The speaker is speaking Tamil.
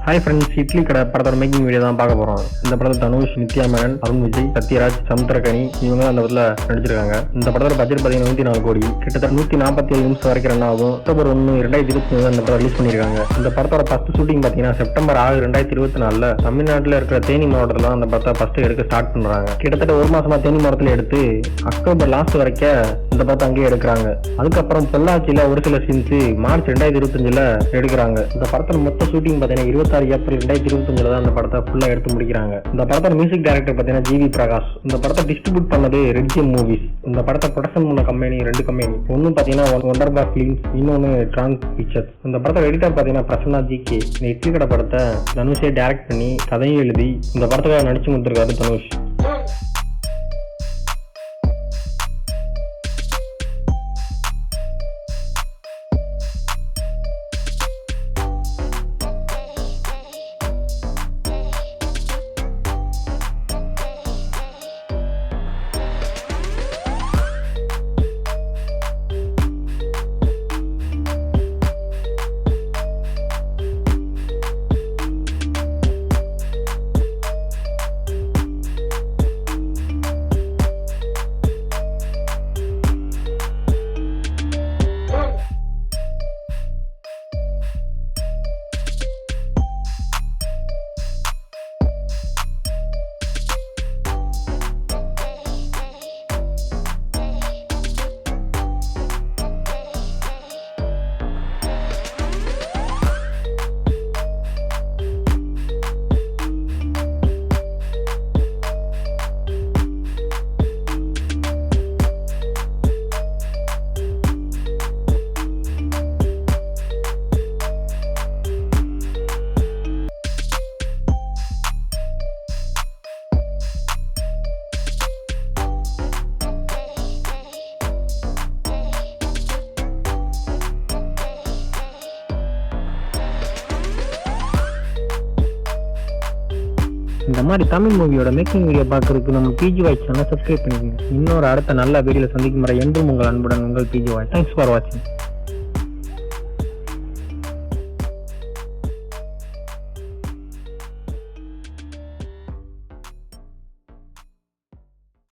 ஹாய் ஃப்ரெண்ட்ஸ், இட்லி கடை படத்தோட மேக்கிங் வீடியோ தான் பார்க்க போகிறோம். இந்த படத்தில் தனுஷ், நித்யா மேனன், அருண் விஜய், சத்யராஜ், சமுத்திரகனி இவங்க அந்த படத்தில் நடிச்சிருக்காங்க. இந்த படத்தோட பட்ஜெட் பார்த்தீங்கன்னா 104 கோடி, கிட்டத்தட்ட 147 நிமிஷம் வரைக்கும் ரன் ஆகும். அக்டோபர் 1, 2023 அந்த படம் ரிலீஸ் பண்ணியிருக்காங்க. இந்த படத்தோட ஃபர்ஸ்ட் ஷூட்டிங் பார்த்தீங்கன்னா செப்டம்பர் 6, 2024 தமிழ்நாட்டில் இருக்கிற தேனி மாவட்டத்தில் அந்த படத்தை ஃபர்ஸ்ட் எடுக்க ஸ்டார்ட் பண்ணுறாங்க. கிட்டத்தட்ட ஒரு மாசமா தேனி மாவட்டத்தில் எடுத்து அக்டோபர் லாஸ்ட் வரைக்கும் இந்த படத்தை அங்கேயே எடுக்கிறாங்க. அதுக்கப்புறம் பொள்ளாச்சியில் ஒரு சில சீன்ஸ் மார்ச் 2025 எடுக்கிறாங்க. இந்த படத்தோட மொத்த ஷூட்டிங் பார்த்தீங்கன்னா 26 ஏப்ரல் 2025 தான் அந்த படத்தை ஃபுல்லா எடுத்து முடிக்கிறாங்க. இந்த படத்தோட மியூசிக் டைரக்டர் பார்த்தீங்கன்னா ஜிவி பிரகாஷ். இந்த படத்தை டிஸ்ட்ரிபியூட் பண்ணது ரெட் ஜெம் மூவிஸ். இந்த படத்தை ப்ரொடக்ஷன் பண்ண கம்பெனி 2 கம்பெனி. ஒன்னு பார்த்தீங்கன்னா ஒண்டர்பார் ஃபிலிம்ஸ், இன்னொன்னு ட்ராங்க் பிக்சர்ஸ். இந்த படத்தோட எடிட்டர் பார்த்தீங்கன்னா பிரசன்னா ஜிகே. இந்த இட்லி கடை படத்தை தனுஷே டைரக்ட் பண்ணி கதையும் எழுதி இந்த படத்துக்காக நடிச்சு கொடுத்துருக்காரு தனுஷ். இந்த மாதிரி தமிழ் மூவியோட மேக்கிங் வீடியோ பார்க்கறதுக்கு நம்ம பிஜி வாய்ஸ் சேனலை சப்ஸ்கிரைப் பண்ணிக்கோங்க. இன்னொரு அடுத்த நல்ல வீடியோல சந்திக்கும் வரை என்றும் உங்கள் அன்புடன் உங்கள் பிஜி வாய்ஸ். தேங்க்ஸ் ஃபார் வாட்சிங்.